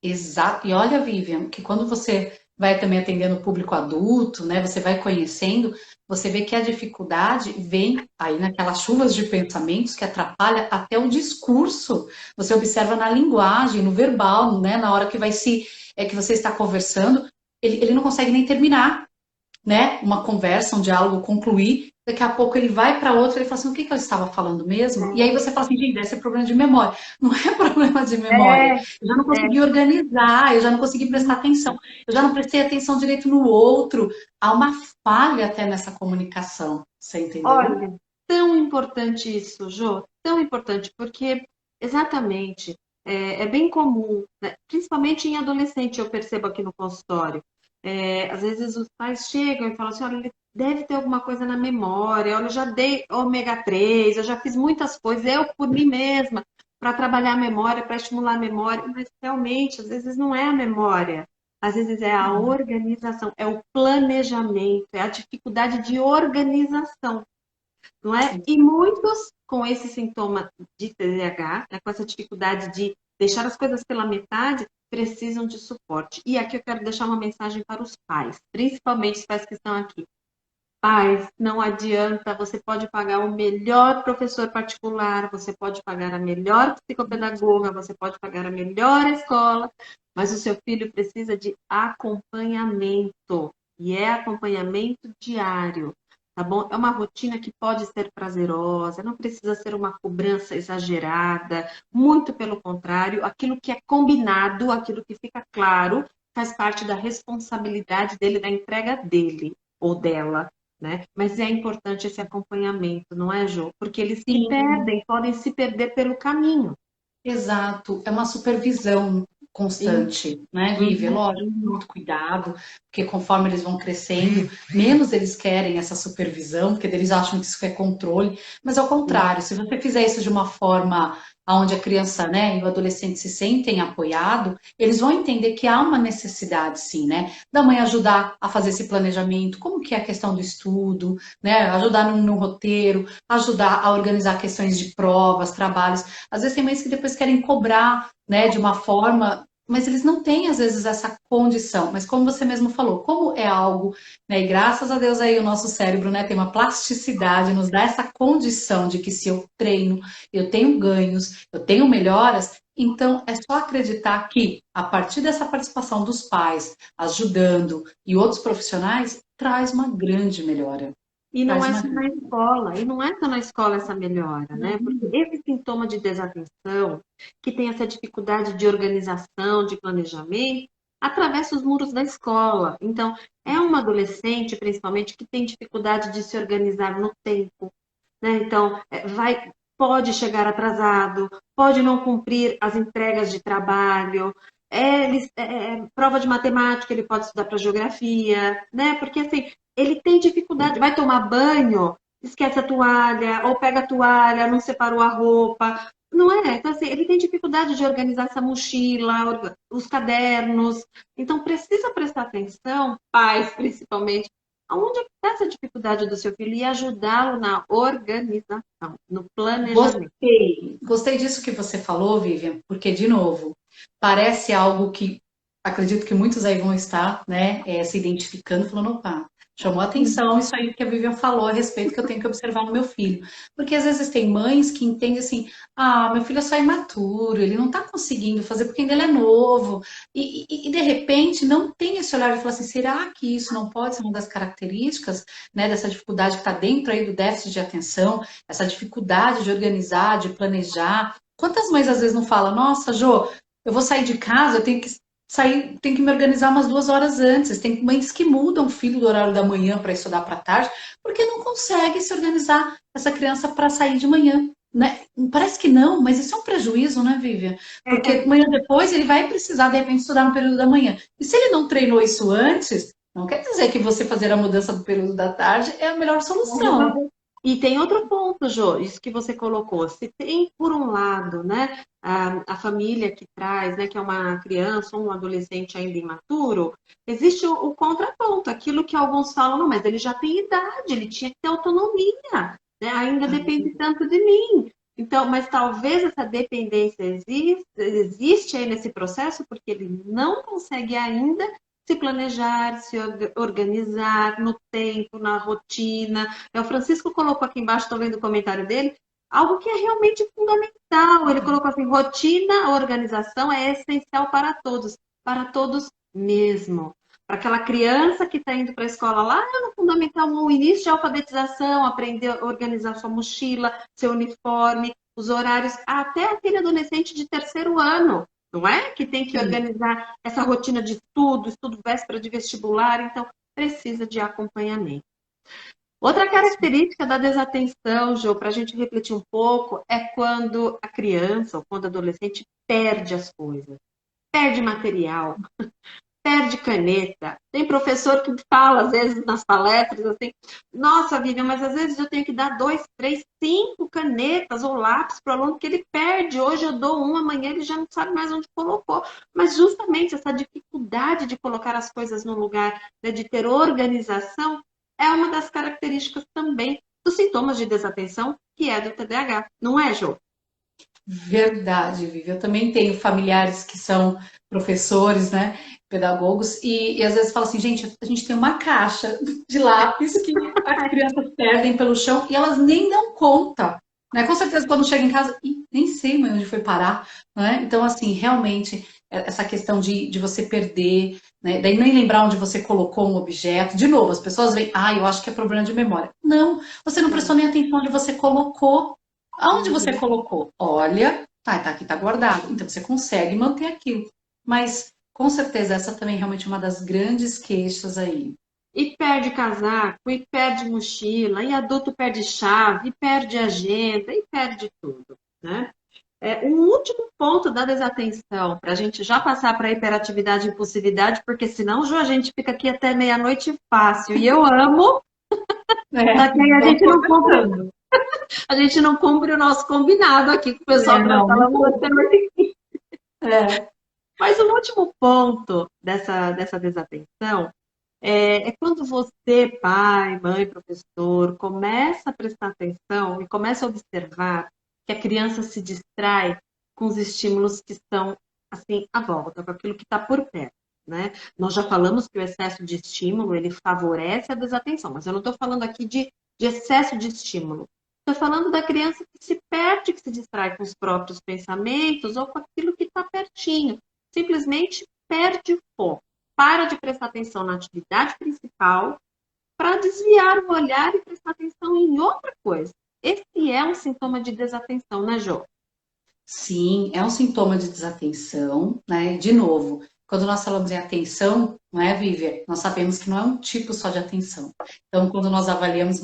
Exato. E olha, Vivian, que quando você vai também atendendo o público adulto, né, você vai conhecendo, você vê que a dificuldade vem aí naquelas chuvas de pensamentos que atrapalha até o discurso. Você observa na linguagem, no verbal, né, na hora que que você está conversando, ele não consegue nem terminar, né, uma conversa, um diálogo concluir, daqui a pouco ele vai para outro, ele fala assim, o que que eu estava falando mesmo? E aí você fala assim, gente, deve ser problema de memória. Não é problema de memória. É, Eu já não é. consegui organizar, eu já não consegui prestar atenção, eu já não prestei atenção direito no outro. Há uma falha até nessa comunicação, você entendeu? Olha, tão importante isso, Jô, tão importante, porque exatamente é bem comum, né? Principalmente em adolescente, eu percebo aqui no consultório. Às vezes os pais chegam e falam assim: olha, ele deve ter alguma coisa na memória, olha, eu já dei ômega 3, eu já fiz muitas coisas, eu por mim mesma, para trabalhar a memória, para estimular a memória, mas realmente, às vezes não é a memória. Às vezes é a organização, é o planejamento, é a dificuldade de organização. não é? E muitos com esse sintoma de TDAH, né, com essa dificuldade de deixar as coisas pela metade, precisam de suporte. E aqui eu quero deixar uma mensagem para os pais, principalmente os pais que estão aqui. Pais, não adianta, você pode pagar o melhor professor particular, você pode pagar a melhor psicopedagoga, você pode pagar a melhor escola, mas o seu filho precisa de acompanhamento, e é acompanhamento diário, tá bom? É uma rotina que pode ser prazerosa, não precisa ser uma cobrança exagerada, muito pelo contrário, aquilo que é combinado, aquilo que fica claro, faz parte da responsabilidade dele, da entrega dele ou dela, né? Mas é importante esse acompanhamento, não é, Jô? Porque eles se Sim, perdem, podem se perder pelo caminho. exato. É uma supervisão constante, né, Vivi? Uhum. Lógico, muito cuidado, porque conforme eles vão crescendo, menos eles querem essa supervisão, porque eles acham que isso é controle, mas ao contrário, se você fizer isso de uma forma onde a criança, né, e o adolescente se sentem apoiado, eles vão entender que há uma necessidade, sim, né, da mãe ajudar a fazer esse planejamento, como que é a questão do estudo, né, ajudar no roteiro, ajudar a organizar questões de provas, trabalhos. Às vezes tem mães que depois querem cobrar, né, de uma forma, mas eles não têm às vezes essa condição. Mas como você mesmo falou, como é algo, né, e graças a Deus aí o nosso cérebro, né, tem uma plasticidade, nos dá essa condição de que se eu treino, eu tenho ganhos, eu tenho melhoras. Então, é só acreditar que, a partir dessa participação dos pais, ajudando e outros profissionais, traz uma grande melhora. E não Traz é uma só na grande. escola, e não é só na escola essa melhora, né? Porque esse sintoma de desatenção, que tem essa dificuldade de organização, de planejamento, atravessa os muros da escola. Então, é um adolescente, principalmente, que tem dificuldade de se organizar no tempo, né? Então, pode chegar atrasado, pode não cumprir as entregas de trabalho, prova de matemática, ele pode estudar para geografia, né? Porque assim, ele tem dificuldade, vai tomar banho, esquece a toalha, ou pega a toalha, não separou a roupa. Não é? Então, assim, ele tem dificuldade de organizar essa mochila, os cadernos. Então, precisa prestar atenção, pais principalmente, aonde é que está essa dificuldade do seu filho e ajudá-lo na organização, no planejamento. Gostei disso que você falou, Vivian, porque, de novo, parece algo que acredito que muitos aí vão estar, né, se identificando, falando, opa, chamou atenção isso aí que a Vivian falou a respeito que eu tenho que observar no meu filho. Porque às vezes tem mães que entendem assim, ah, meu filho é só imaturo, ele não está conseguindo fazer porque ainda ele é novo. E de repente não tem esse olhar de falar assim, será que isso não pode ser uma das características, né, dessa dificuldade que está dentro aí do déficit de atenção, essa dificuldade de organizar, de planejar? Quantas mães às vezes não falam, nossa, Jô, eu vou sair de casa, eu tenho que sair, tenho que me organizar umas 2 horas antes. Tem mães que mudam o filho do horário da manhã para estudar para tarde, porque não consegue se organizar essa criança para sair de manhã. Né? Parece que não, mas isso é um prejuízo, né, Vivian? Porque É, amanhã depois ele vai precisar, de repente, estudar no período da manhã. E se ele não treinou isso antes, não quer dizer que você fazer a mudança do período da tarde é a melhor solução. e tem outro ponto, Jô, isso que você colocou. Se tem, por um lado, né, a família que traz, né, que é uma criança ou um adolescente ainda imaturo, existe o contraponto, aquilo que alguns falam, não, mas ele já tem idade, ele tinha que ter autonomia, né, ainda depende tanto de mim. Então, mas talvez essa dependência existe aí nesse processo porque ele não consegue ainda se planejar, se organizar no tempo, na rotina. O Francisco colocou aqui embaixo, estou vendo o comentário dele, algo que é realmente fundamental. Ele colocou assim: rotina, organização é essencial para todos mesmo. Para aquela criança que está indo para a escola lá no Fundamental, no início de alfabetização, aprender a organizar sua mochila, seu uniforme, os horários, até aquele adolescente de terceiro ano, não é? Que tem que Sim. organizar essa rotina de estudo, estudo véspera de vestibular, então precisa de acompanhamento. Outra característica da desatenção, Jô, para a gente refletir um pouco, é quando a criança ou quando o adolescente perde as coisas, perde material, perde caneta. Tem professor que fala, às vezes, nas palestras, assim, nossa, Vivian, mas às vezes eu tenho que dar 2, 3, 5 canetas ou lápis para o aluno que ele perde. Hoje eu dou um, amanhã ele já não sabe mais onde colocou. Mas justamente essa dificuldade de colocar as coisas no lugar, né, de ter organização, é uma das características também dos sintomas de desatenção que é do TDAH, não é, Jô? Verdade, Vivi. Eu também tenho familiares que são professores, né, pedagogos, e às vezes fala assim, gente, a gente tem uma caixa de lápis que as crianças perdem pelo chão e elas nem dão conta, né? Com certeza quando chega em casa, "Ih, nem sei mãe, onde foi parar, né? Então, assim, realmente, essa questão de você perder, né? Daí nem lembrar onde você colocou um objeto. De novo, as pessoas veem, eu acho que é problema de memória. Não, você não prestou nem atenção onde você colocou. Aonde você Uhum. colocou? Olha, tá aqui, tá guardado. Então você consegue manter aquilo. Mas com certeza essa também é realmente uma das grandes queixas aí. E perde casaco, e perde mochila, e adulto perde chave, e perde agenda, e perde tudo, né? Um último ponto da desatenção, para a gente já passar para a hiperatividade e impulsividade, porque senão, Ju, a gente fica aqui até meia-noite fácil. E eu amo, É, só que aí vamos conversando. a gente não cumpre o nosso combinado aqui com o pessoal que nós Não, não falamos conta. anteriormente. É, Mas o último ponto dessa desatenção é quando você, pai, mãe, professor, começa a prestar atenção e começa a observar que a criança se distrai com os estímulos que estão assim à volta, com aquilo que está por perto, né? Nós já falamos que o excesso de estímulo ele favorece a desatenção, mas eu não estou falando aqui de excesso de estímulo. Estou falando da criança que se perde, que se distrai com os próprios pensamentos ou com aquilo que está pertinho. Simplesmente perde o foco, para de prestar atenção na atividade principal para desviar o olhar e prestar atenção em outra coisa. Esse é um sintoma de desatenção, né, Jô? sim, é um sintoma de desatenção, né? De novo, quando nós falamos em atenção, não é, Vivian? Nós sabemos que não é um tipo só de atenção. Então, quando nós avaliamos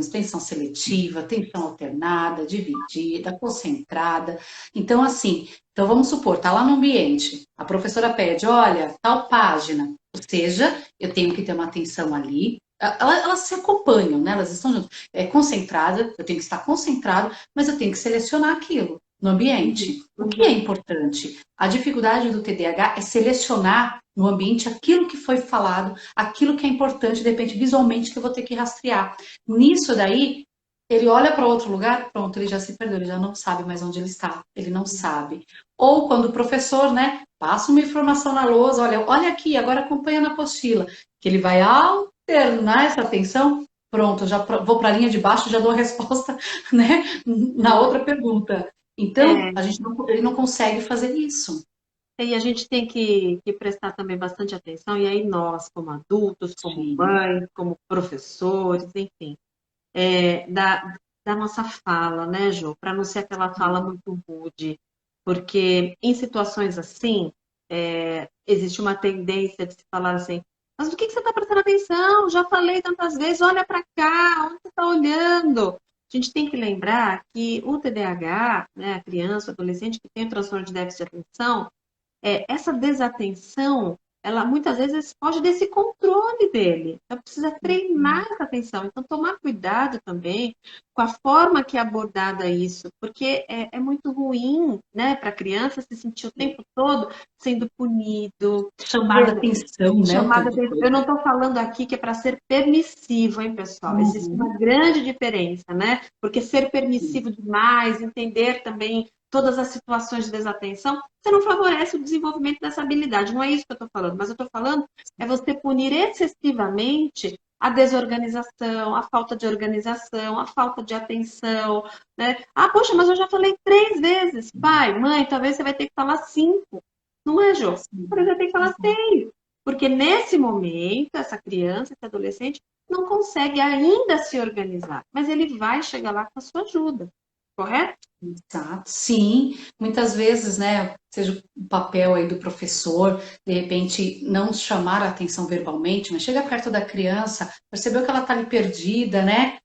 atenção seletiva, atenção alternada, dividida, concentrada. Então, assim, então vamos supor, tá lá no ambiente, a professora pede, olha, tal página, ou seja, eu tenho que ter uma atenção ali. Elas se acompanham, né? Elas estão juntas. É concentrada, eu tenho que estar concentrado, mas eu tenho que selecionar aquilo no Uhum, ambiente. O que é uhum. importante? A dificuldade do TDAH é selecionar no ambiente aquilo que foi falado, aquilo que é importante, de repente, visualmente, que eu vou ter que rastrear. Nisso daí, ele olha para outro lugar, pronto, ele já se perdeu, ele já não sabe mais onde ele está, ele não sabe. Ou quando o professor, né, passa uma informação na lousa, olha aqui, agora acompanha na apostila, que ele vai alternar essa atenção, pronto, eu já vou para a linha de baixo, já dou a resposta, né, na outra pergunta. Então, É, ele não consegue fazer isso. e a gente tem que prestar também bastante atenção, e aí nós, como adultos, como Sim. mães, como professores, enfim, da nossa fala, né, Jô? Para não ser aquela fala muito rude, porque em situações assim, existe uma tendência de se falar assim, mas do que você está prestando atenção? Já falei tantas vezes, olha para cá, onde você está olhando? A gente tem que lembrar que o TDAH, né, a criança, o adolescente que tem o transtorno de déficit de atenção, essa desatenção, ela muitas vezes foge desse controle dele. Então, precisa treinar essa atenção. Então, tomar cuidado também com a forma que é abordada isso, porque é muito ruim, né, para a criança se sentir o tempo todo sendo punido. Chamada atenção, né, o Chamada tempo atenção. Eu todo. não estou falando aqui que é para ser permissivo, hein, pessoal? Existe uma Uhum. grande diferença, né? Porque ser permissivo demais, entender também todas as situações de desatenção, você não favorece o desenvolvimento dessa habilidade. Não é isso que eu estou falando, mas eu estou falando é você punir excessivamente a desorganização, a falta de organização, a falta de atenção, né? Ah, poxa, mas eu já falei 3 vezes. Pai, mãe, talvez você vai ter que falar 5. Não é, Jô? Por exemplo, tem que falar 6. Porque nesse momento, essa criança, esse adolescente, não consegue ainda se organizar, mas ele vai chegar lá com a sua ajuda, correto? Exato, sim, muitas vezes, né, seja o papel aí do professor, de repente não chamar a atenção verbalmente, mas chega perto da criança, percebeu que ela está ali perdida, né?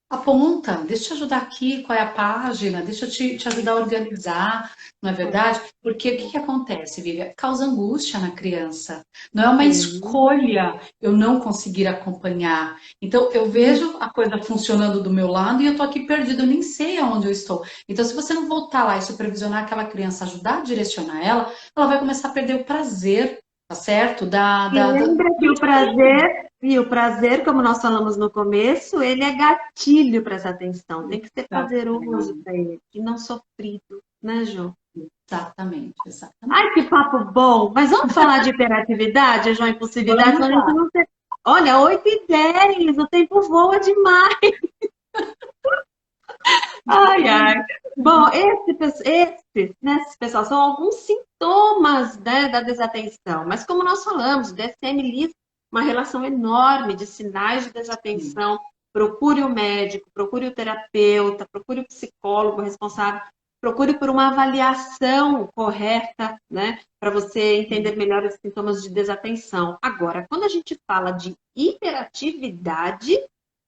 Aponta, deixa eu te ajudar aqui, qual é a página, deixa eu te ajudar a organizar, não é verdade? Porque o que que acontece, Vivian? Causa angústia na criança. Não é uma Sim. escolha eu não conseguir acompanhar. Então, eu vejo a coisa funcionando do meu lado e eu tô aqui perdida, eu nem sei aonde eu estou. Então, se você não voltar lá e supervisionar aquela criança, ajudar a direcionar ela, ela vai começar a perder o prazer tá certo? E lembra que o prazer, como nós falamos no começo, ele é gatilho para essa atenção. Tem que ser prazeroso para ele, e não sofrido, né, Ju? Exatamente, exatamente. Ai, que papo bom! Mas vamos falar de hiperatividade, João, impulsividade, Vamos quando a gente lá. não tem... Olha, 8h10, o tempo voa demais. Ai, ai. Bom, esses, pessoal, são alguns sintomas, né, da desatenção. Mas como nós falamos, o DSM lista uma relação enorme de sinais de desatenção. Procure o médico, procure o terapeuta, procure o psicólogo responsável, procure por uma avaliação correta, né, para você entender melhor os sintomas de desatenção. Agora, quando a gente fala de hiperatividade,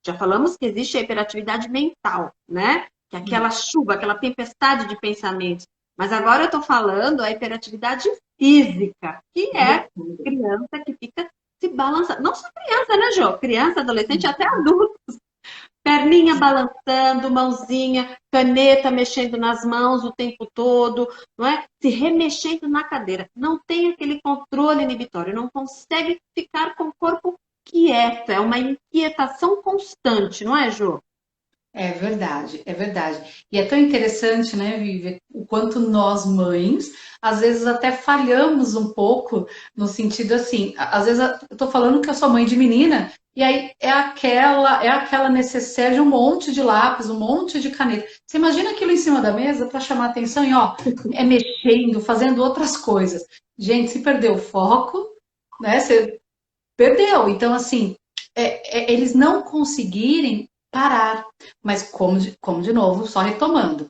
já falamos que existe a hiperatividade mental, né? Que é aquela chuva, aquela tempestade de pensamentos. Mas agora eu estou falando a hiperatividade física, que é criança que fica se balançando. Não só criança, né, Jô? Criança, adolescente, até adulto. Perninha balançando, mãozinha, caneta mexendo nas mãos o tempo todo, não é? Se remexendo na cadeira. Não tem aquele controle inibitório, não consegue ficar com o corpo quieto. É uma inquietação constante, não é, Jô? É verdade, é verdade. E é tão interessante, né, Vivi, o quanto nós mães, às vezes até falhamos um pouco, no sentido assim, às vezes eu tô falando que eu sou mãe de menina, e aí é aquela necessaire de um monte de lápis, um monte de caneta. Você imagina aquilo em cima da mesa para chamar atenção e ó, é mexendo, fazendo outras coisas. Gente, se perdeu o foco, né? Você perdeu. Então, assim, eles não conseguirem parar. Mas, como de novo, só retomando.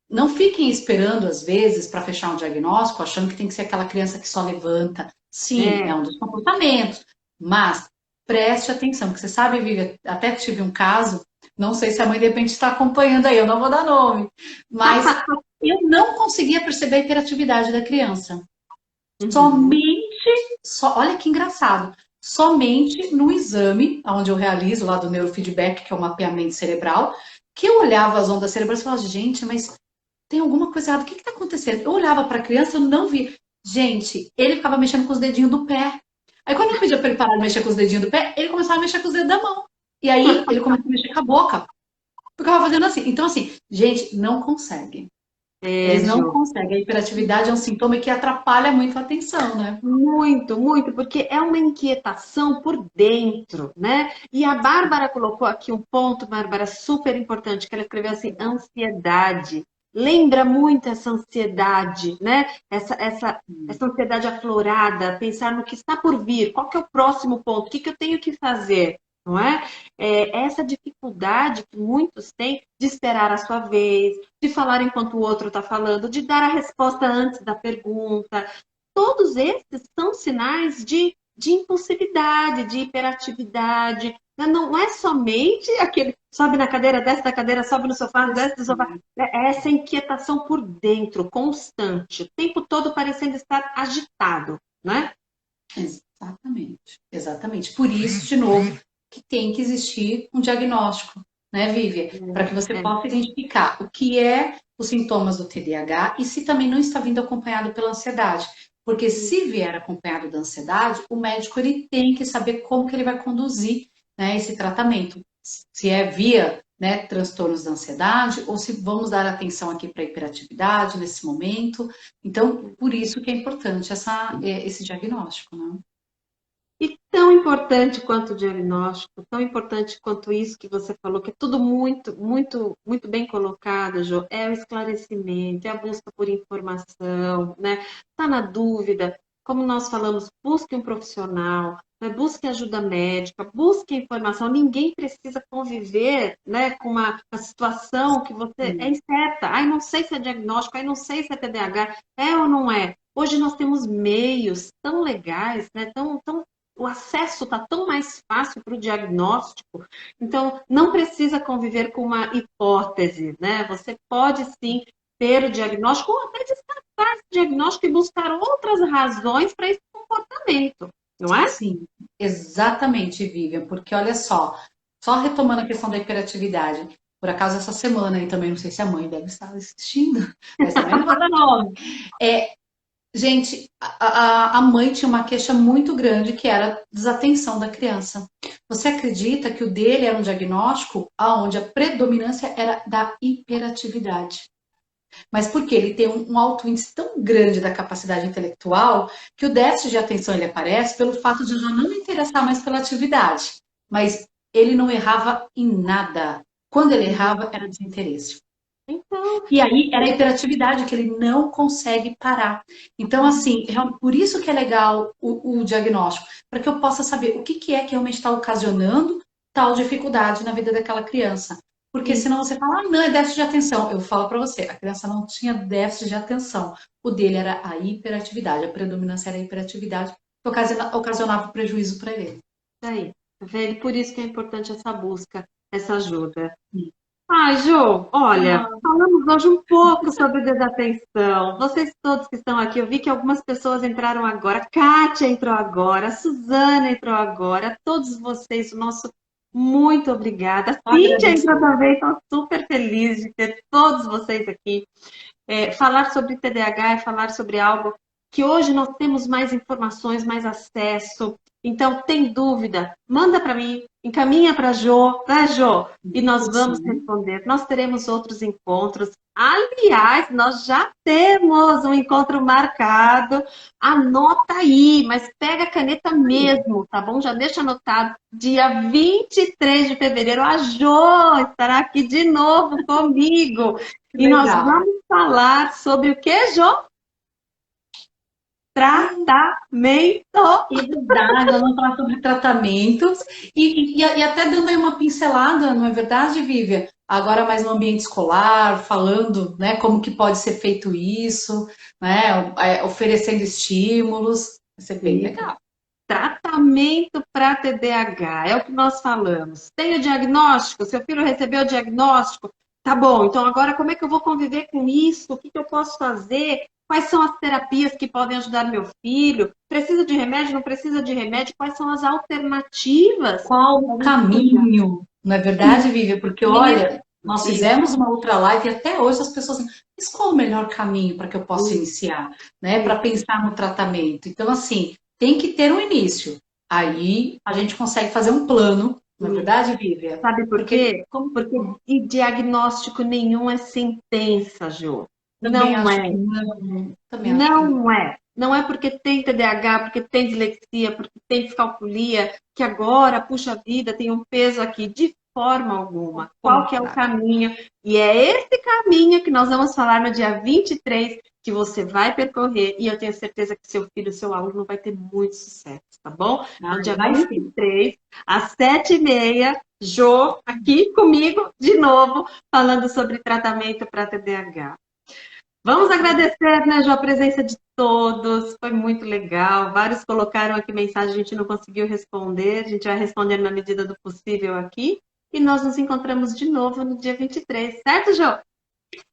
Não fiquem esperando, às vezes, para fechar um diagnóstico, achando que tem que ser aquela criança que só levanta. Sim, é É. um dos comportamentos. Mas preste atenção, porque você sabe, Vivi, até tive um caso, não sei se a mãe de repente está acompanhando aí, eu não vou dar nome, mas eu não conseguia perceber a hiperatividade da criança. Uhum. Somente, olha que engraçado, somente no exame, onde eu realizo lá do neurofeedback, que é o mapeamento cerebral, que eu olhava as ondas cerebrais e falava, gente, mas tem alguma coisa errada, o que está acontecendo? Eu olhava para a criança, eu não vi. Gente, ele ficava mexendo com os dedinhos do pé. Aí quando eu pedia para ele parar de mexer com os dedinhos do pé, ele começava a mexer com os dedos da mão. E aí ele começou a mexer com a boca. Ficava fazendo assim. Então, assim, gente, não consegue. Eles É, não Ju. conseguem. A hiperatividade é um sintoma que atrapalha muito a atenção, né? Muito, muito, porque é uma inquietação por dentro, né? E a Bárbara colocou aqui um ponto, Bárbara, super importante, que ela escreveu assim, ansiedade. Lembra muito essa ansiedade, né? Essa ansiedade aflorada, pensar no que está por vir, qual que é o próximo ponto, o que que eu tenho que fazer, não é? Essa dificuldade que muitos têm de esperar a sua vez, de falar enquanto o outro está falando, de dar a resposta antes da pergunta, todos esses são sinais de impulsividade, de hiperatividade. Não é somente aquele sobe na cadeira, desce da cadeira, sobe no sofá, desce do sofá. É essa inquietação por dentro, constante, o tempo todo parecendo estar agitado, né? Exatamente, exatamente. Por isso, de novo, que tem que existir um diagnóstico, né, Vivian? Para que você É, possa identificar o que é os sintomas do TDAH e se também não está vindo acompanhado pela ansiedade. Porque se vier acompanhado da ansiedade, o médico ele tem que saber como que ele vai conduzir, né, esse tratamento. Se é via, né, transtornos da ansiedade ou se vamos dar atenção aqui para a hiperatividade nesse momento. Então, por isso que é importante esse diagnóstico, né? e tão importante quanto o diagnóstico, tão importante quanto isso que você falou, que é tudo muito, muito, muito bem colocado, Jo, é o esclarecimento, é a busca por informação, né? Está na dúvida, como nós falamos, busque um profissional, né? Busque ajuda médica, busque informação. Ninguém precisa conviver, né, com uma situação que você é incerta. Ai, não sei se é diagnóstico, ai, não sei se é TDAH, é ou não é. Hoje nós temos meios tão legais, né, tão o acesso está tão mais fácil para o diagnóstico, então não precisa conviver com uma hipótese, né? Você pode sim ter o diagnóstico ou até descartar esse diagnóstico e buscar outras razões para esse comportamento, não é? Sim, exatamente, Vivian, porque olha só retomando a questão da hiperatividade, por acaso essa semana aí também, não sei se a mãe deve estar assistindo, mas também não vou dar nome. Gente, a mãe tinha uma queixa muito grande que era desatenção da criança. Você acredita que o dele era um diagnóstico onde a predominância era da hiperatividade? Mas porque ele tem um alto índice tão grande da capacidade intelectual que o déficit de atenção ele aparece pelo fato de eu já não me interessar mais pela atividade. Mas ele não errava em nada. Quando ele errava, era desinteresse. Então, E aí era a hiperatividade que ele não consegue parar. Então, assim, por isso que é legal o diagnóstico, para que eu possa saber o que, que é que realmente está ocasionando tal dificuldade na vida daquela criança. Porque senão você fala, ah, não, é déficit de atenção. Eu falo para você, a criança não tinha déficit de atenção. O dele era a hiperatividade, a predominância era a hiperatividade, que ocasionava prejuízo para ele. aí, tá vendo? Por isso que é importante essa busca, essa ajuda. Ai, Jô, olha, falamos hoje um pouco sobre desatenção. Vocês todos que estão aqui, eu vi que algumas pessoas entraram agora, Kátia entrou agora, a Suzana entrou agora, todos vocês, o nosso muito obrigada. A Cíntia entrou também, estou super feliz de ter todos vocês aqui. Falar sobre TDAH é falar sobre algo que hoje nós temos mais informações, mais acesso. Então, tem dúvida? Manda para mim, encaminha para a Jô, né, Jô? E nós vamos responder. Nós teremos outros encontros. Aliás, nós já temos um encontro marcado. Anota aí, mas pega a caneta mesmo, tá bom? Já deixa anotado. Dia 23 de fevereiro, a Jô estará aqui de novo comigo. E nós vamos falar sobre o que, Jô? Tratamento. É verdade, nós vamos falar sobre tratamentos e até dando aí uma pincelada, não é verdade, Vivian? Agora mais no ambiente escolar, falando, né, como que pode ser feito isso, né, oferecendo estímulos, vai ser bem legal. Tratamento para TDAH, é o que nós falamos. Tem o diagnóstico, seu filho recebeu o diagnóstico, tá bom, então agora como é que eu vou conviver com isso? O que eu posso fazer? Quais são as terapias que podem ajudar meu filho? Precisa de remédio? Não precisa de remédio? Quais são as alternativas? Qual o caminho? Não é verdade, Vivian? Porque, olha, nós fizemos uma outra live e até hoje as pessoas dizem, mas qual o melhor caminho para que eu possa iniciar? Né? Para pensar no tratamento. Então, assim, tem que ter um início. Aí a gente consegue fazer um plano, não é verdade, Vivian? Sabe por quê? Porque diagnóstico nenhum é sentença, Jô. Não é. Não é. Não é porque tem TDAH, porque tem dislexia, porque tem descalculia, que agora, puxa vida, tem um peso aqui, de forma alguma. Qual que é o caminho? E é esse caminho que nós vamos falar no dia 23, que você vai percorrer, e eu tenho certeza que seu filho, seu aluno vai ter muito sucesso, tá bom? No dia 23, às 7h30, Jô, aqui comigo, de novo, falando sobre tratamento para TDAH. Vamos agradecer, né, Jô, a presença de todos, foi muito legal. Vários colocaram aqui mensagem, a gente não conseguiu responder, a gente vai responder na medida do possível aqui. E nós nos encontramos de novo no dia 23, certo, Jô?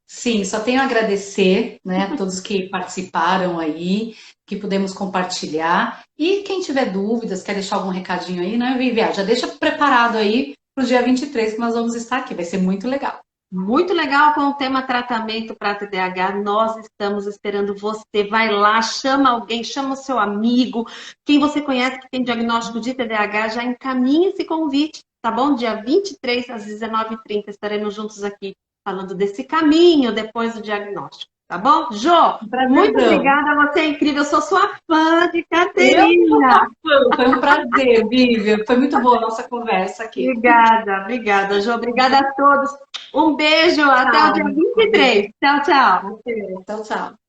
Sim, só tenho a agradecer, né, a todos que participaram aí, que pudemos compartilhar. E quem tiver dúvidas, quer deixar algum recadinho aí, né, Vivian? Já deixa preparado aí para o dia 23 que nós vamos estar aqui, vai ser muito legal. Muito legal com o tema tratamento para TDAH. Nós estamos esperando você. Vai lá, chama alguém, chama o seu amigo, quem você conhece que tem diagnóstico de TDAH, já encaminhe esse convite, tá bom? Dia 23 às 19h30 estaremos juntos aqui falando desse caminho depois do diagnóstico. Tá bom? Jô, muito obrigada, você é incrível, eu sou sua fã de carteirinha. Foi um prazer, Vivian, foi muito boa a nossa conversa aqui. Obrigada, Jô, obrigada a todos. Um beijo, até o dia 23. Tchau, tchau. Tchau, tchau.